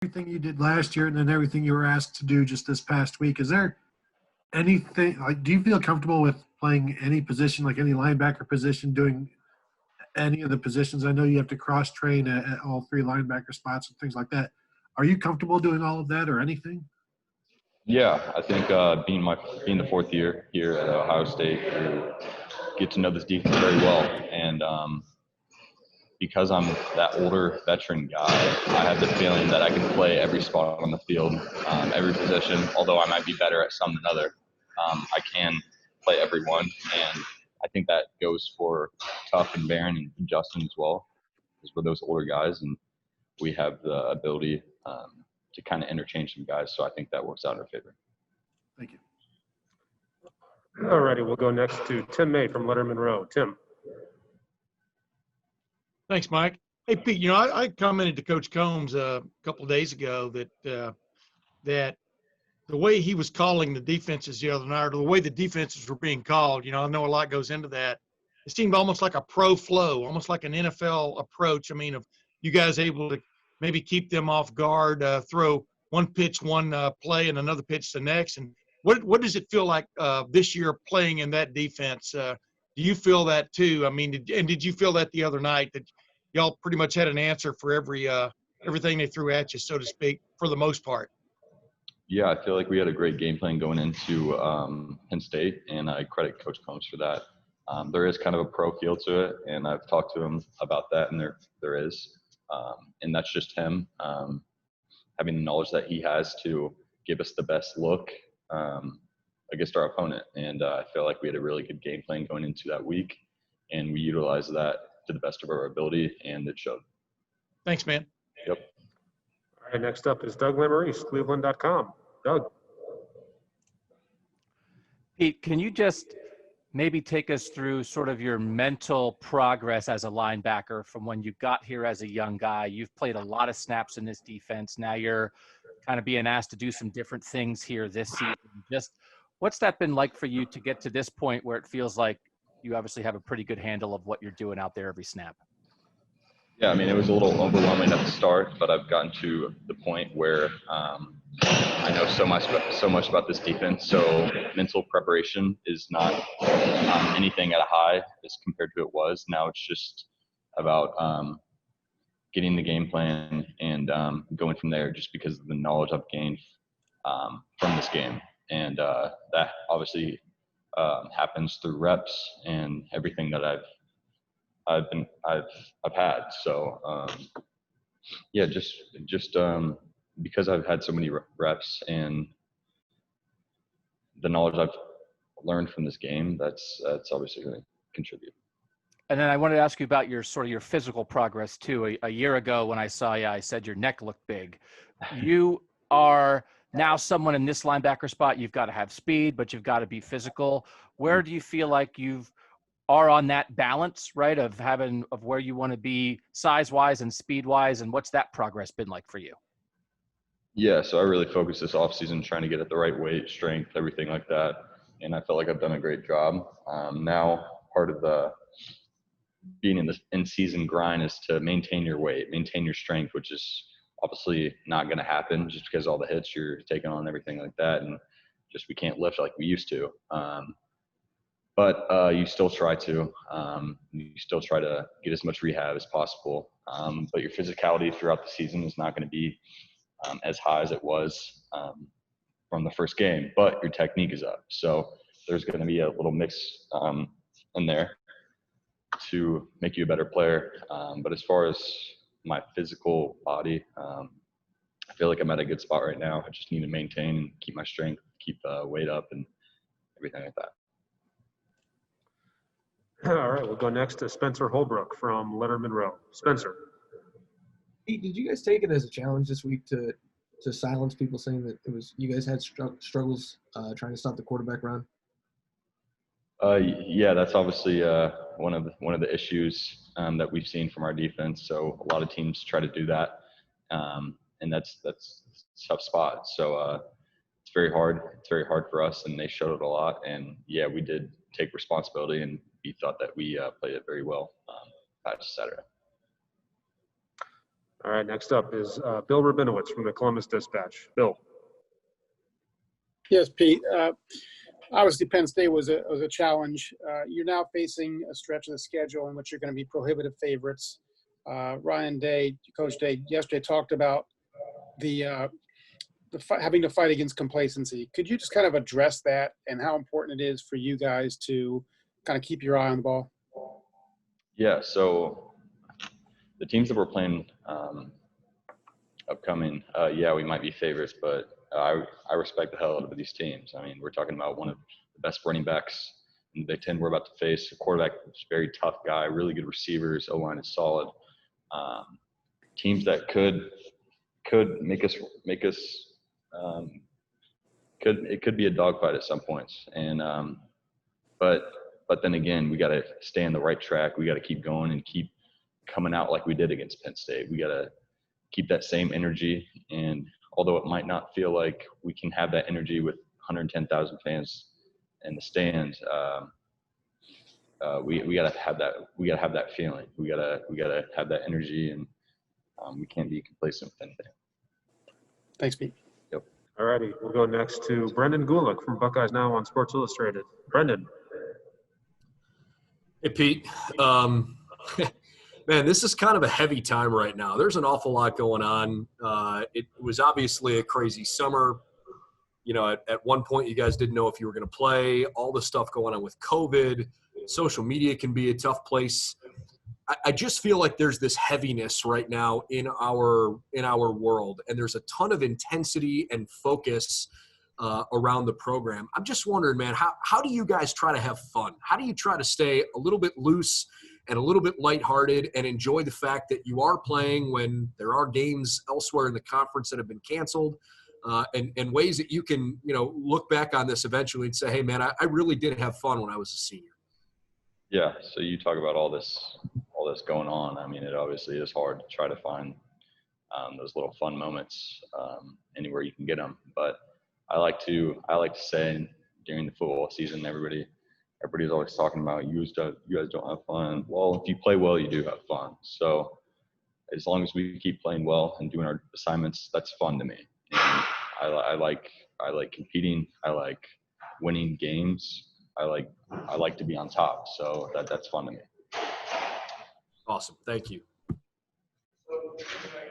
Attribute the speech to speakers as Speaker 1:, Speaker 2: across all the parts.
Speaker 1: everything you did last year and then everything you were asked to do just this past week, is there anything like, do you feel comfortable with playing any position, like any linebacker position, doing any of the positions? I know you have to cross train at all three linebacker spots and things like that. Are you comfortable doing all of that or anything?
Speaker 2: Yeah, I think being the fourth year here at Ohio State, you get to know this defense very well, and because I'm that older veteran guy, I have the feeling that I can play every spot on the field, every position. Although I might be better at some than other, I can play every one, and I think that goes for Tuff and Barron and Justin as well, because we're those older guys, and we have the ability to kind of interchange some guys. So I think that works out in our favor.
Speaker 1: Thank you.
Speaker 3: All righty, we'll go next to Tim May from Letterman Row. Tim.
Speaker 4: Thanks, Mike. Hey, Pete, I commented to Coach Combs a couple of days ago that the way he was calling the defenses the other night, or the way the defenses were being called, I know a lot goes into that. It seemed almost like a pro flow, almost like an NFL approach. I mean, of you guys able to maybe keep them off guard, throw one pitch, one play, and another pitch the next. And what does it feel like this year playing in that defense? Do you feel that too? I mean, did you feel that the other night, that y'all pretty much had an answer for everything they threw at you, so to speak, for the most part?
Speaker 2: Yeah, I feel like we had a great game plan going into Penn State, and I credit Coach Combs for that. There is kind of a pro feel to it, and I've talked to him about that, and there is. And that's just him having the knowledge that he has to give us the best look against our opponent. And I feel like we had a really good game plan going into that week, and we utilized that to the best of our ability, and it showed.
Speaker 4: Thanks, man.
Speaker 2: Yep.
Speaker 3: All right, next up is Doug Lamarice, Cleveland.com. Doug.
Speaker 5: Pete, can you just maybe take us through sort of your mental progress as a linebacker from when you got here as a young guy? You've played a lot of snaps in this defense. Now you're kind of being asked to do some different things here this season. Just what's that been like for you to get to this point where it feels like you obviously have a pretty good handle of what you're doing out there every snap?
Speaker 2: Yeah, I mean, it was a little overwhelming at the start, but I've gotten to the point where I know so much about this defense. So mental preparation is not anything at a high as compared to it was. Now it's just about getting the game plan and going from there, just because of the knowledge I've gained from this game. And that obviously happens through reps and everything that I've had. So yeah, just because I've had so many reps and the knowledge I've learned from this game, that's obviously going to contribute.
Speaker 5: And then I wanted to ask you about your physical progress too. A year ago when I saw you, I said your neck looked big. You are now someone in this linebacker spot. You've got to have speed, but you've got to be physical. Where do you feel like you are on that balance, right, of where you want to be size-wise and speed-wise, and what's that progress been like for you?
Speaker 2: Yeah, so I really focused this offseason trying to get at the right weight, strength, everything like that, and I felt like I've done a great job. Now part of the being in this in-season grind is to maintain your weight, maintain your strength, which is obviously not going to happen just because all the hits you're taking on, everything like that, and just we can't lift like we used to. But you still try to. You still try to get as much rehab as possible. But your physicality throughout the season is not going to be as high as it was from the first game. But your technique is up. So there's going to be a little mix in there to make you a better player. But as far as my physical body, I feel like I'm at a good spot right now. I just need to maintain and keep my strength, keep weight up, and everything like that.
Speaker 3: All right, we'll go next to Spencer Holbrook from Letterman Row. Spencer.
Speaker 6: Pete, did you guys take it as a challenge this week to silence people saying that it was you guys had struggles trying to stop the quarterback run?
Speaker 2: Yeah, that's obviously one of the issues that we've seen from our defense. So a lot of teams try to do that, and that's a tough spot. So it's very hard. It's very hard for us, and they showed it a lot. And yeah, we did take responsibility, and we thought that we played it very well past Saturday.
Speaker 3: All right, next up is Bill Rabinowitz from the Columbus Dispatch. Bill.
Speaker 7: Yes, Pete. Obviously, Penn State was a challenge. You're now facing a stretch of the schedule in which you're going to be prohibitive favorites. Ryan Day, Coach Day, yesterday talked about having to fight against complacency. Could you just kind of address that and how important it is for you guys to kind of keep your eye on the ball?
Speaker 2: Yeah, so the teams that we're playing upcoming, yeah, we might be favorites, but I respect the hell out of these teams. I mean, we're talking about one of the best running backs in the Big Ten we're about to face, a quarterback that's a very tough guy, really good receivers, O-line is solid. Teams that could make us it could be a dogfight at some points. And but then again, we got to stay on the right track. We got to keep going and keep coming out like we did against Penn State. We got to keep that same energy. And although it might not feel like we can have that energy with 110,000 fans in the stands, we got to have that. We got to have that feeling. We got to have that energy, and we can't be complacent with anything.
Speaker 7: Thanks, Pete.
Speaker 2: Yep.
Speaker 3: All righty, we'll go next to Brendan Gulick from Buckeyes Now on Sports Illustrated. Brendan.
Speaker 8: Hey, Pete. Man, this is kind of a heavy time right now. There's an awful lot going on. It was obviously a crazy summer. You know, at one point, you guys didn't know if you were going to play. All the stuff going on with COVID. Social media can be a tough place. I just feel like there's this heaviness right now in our world, and there's a ton of intensity and focus around the program. I'm just wondering, man, how do you guys try to have fun? How do you try to stay a little bit loose and a little bit lighthearted and enjoy the fact that you are playing when there are games elsewhere in the conference that have been canceled, and ways that you can, you know, look back on this eventually and say, hey, man, I really did have fun when I was a senior.
Speaker 2: Yeah, so you talk about all this going on. I mean, it obviously is hard to try to find those little fun moments anywhere you can get them. But I like to say during the football season, everybody's always talking about you guys don't have fun. Well, if you play well, you do have fun. So as long as we keep playing well and doing our assignments, that's fun to me. And I like competing. I like winning games. I like to be on top. So that's fun to me.
Speaker 8: Awesome. Thank you.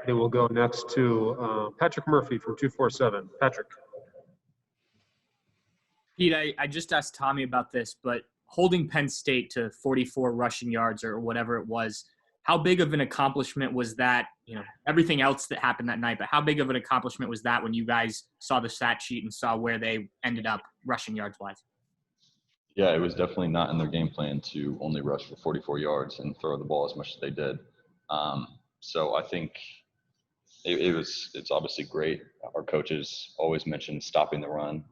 Speaker 3: Then we'll go next to Patrick Murphy from 247. Patrick.
Speaker 9: Pete, I just asked Tommy about this, but holding Penn State to 44 rushing yards or whatever it was, how big of an accomplishment was that? You know, everything else that happened that night, but how big of an accomplishment was that when you guys saw the stat sheet and saw where they ended up rushing yards wise?
Speaker 2: Yeah, it was definitely not in their game plan to only rush for 44 yards and throw the ball as much as they did. So I think it's obviously great. Our coaches always mentioned stop the run,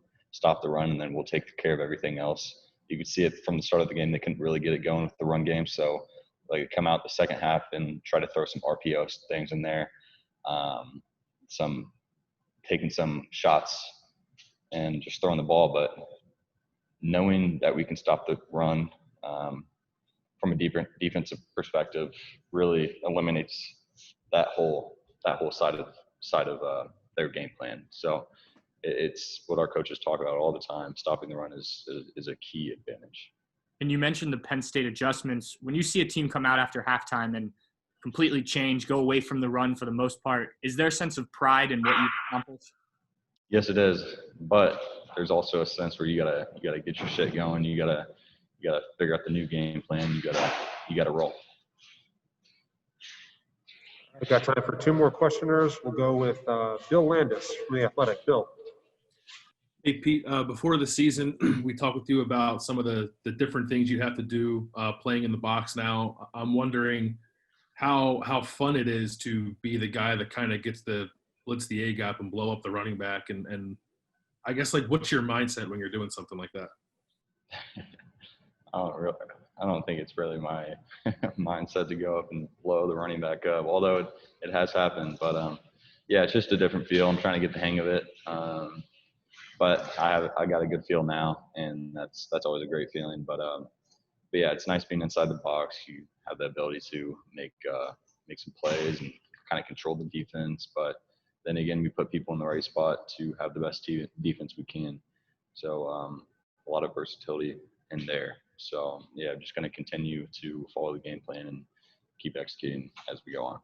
Speaker 2: and then we'll take care of everything else. You could see it from the start of the game. They couldn't really get it going with the run game. So like come out the second half and try to throw some RPO things in there, taking some shots and just throwing the ball. But knowing that we can stop the run from a defensive perspective really eliminates that whole side of their game plan. So it's what our coaches talk about all the time. Stopping the run is a key advantage.
Speaker 9: And you mentioned the Penn State adjustments. When you see a team come out after halftime and completely change, go away from the run for the most part, is there a sense of pride in what you've accomplished?
Speaker 2: Yes, it is. But there's also a sense where you gotta get your shit going. You gotta figure out the new game plan. You gotta roll.
Speaker 3: I've got time for two more questioners. We'll go with Bill Landis from The Athletic. Bill.
Speaker 10: Hey, Pete, before the season, we talked with you about some of the different things you have to do playing in the box now. I'm wondering how fun it is to be the guy that kind of blitz the A-gap and blow up the running back. And I guess, like, what's your mindset when you're doing something like that?
Speaker 2: I don't think it's really my mindset to go up and blow the running back up, although it has happened. But, yeah, it's just a different feel. I'm trying to get the hang of it. But I got a good feel now, and that's always a great feeling. But yeah, it's nice being inside the box. You have the ability to make some plays and kind of control the defense. But then again, we put people in the right spot to have the best defense we can. So a lot of versatility in there. So yeah, I'm just going to continue to follow the game plan and keep executing as we go on.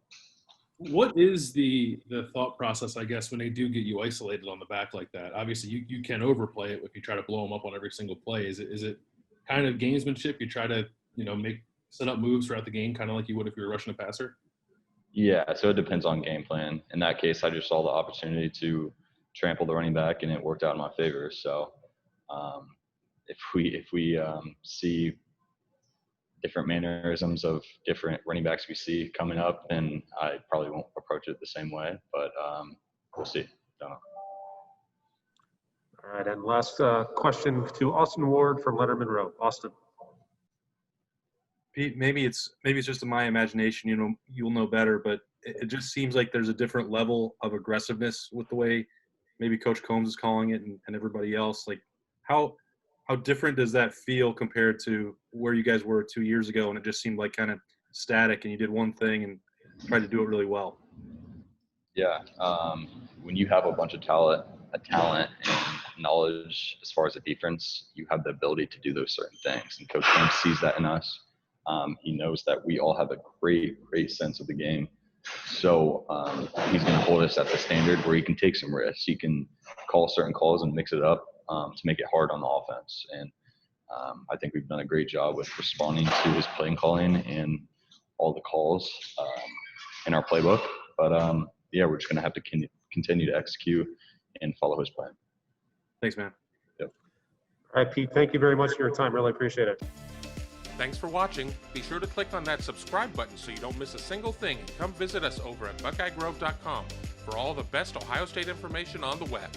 Speaker 10: What is the thought process, I guess, when they do get you isolated on the back like that? Obviously, you can overplay it if you try to blow them up on every single play. Is it kind of gamesmanship? You try to, set up moves throughout the game, kind of like you would if you were rushing a passer?
Speaker 2: Yeah, so it depends on game plan. In that case, I just saw the opportunity to trample the running back, and it worked out in my favor. So if we see different mannerisms of different running backs we see coming up, then I probably won't approach it the same way. But we'll see. Don't know.
Speaker 3: All right, and last question to Austin Ward from Leonard Monroe. Austin.
Speaker 11: Pete, maybe it's just in my imagination. You'll know better, but it just seems like there's a different level of aggressiveness with the way maybe Coach Combs is calling it and everybody else. Like how different does that feel compared to where you guys were 2 years ago, and it just seemed like kind of static, and you did one thing and tried to do it really well?
Speaker 2: Yeah, when you have a bunch of talent and knowledge as far as the defense, you have the ability to do those certain things. And Coach Combs sees that in us. He knows that we all have a great sense of the game. So he's going to hold us at the standard where he can take some risks. He can call certain calls and mix it up to make it hard on the offense. And I think we've done a great job with responding to his playing calling and all the calls in our playbook. But yeah, we're just going to have to continue to execute and follow his plan.
Speaker 11: Thanks, man.
Speaker 2: Yep.
Speaker 3: All right, Pete, thank you very much for your time. Really appreciate it.
Speaker 12: Thanks for watching. Be sure to click on that subscribe button so you don't miss a single thing, and come visit us over at BuckeyeGrove.com for all the best Ohio State information on the web.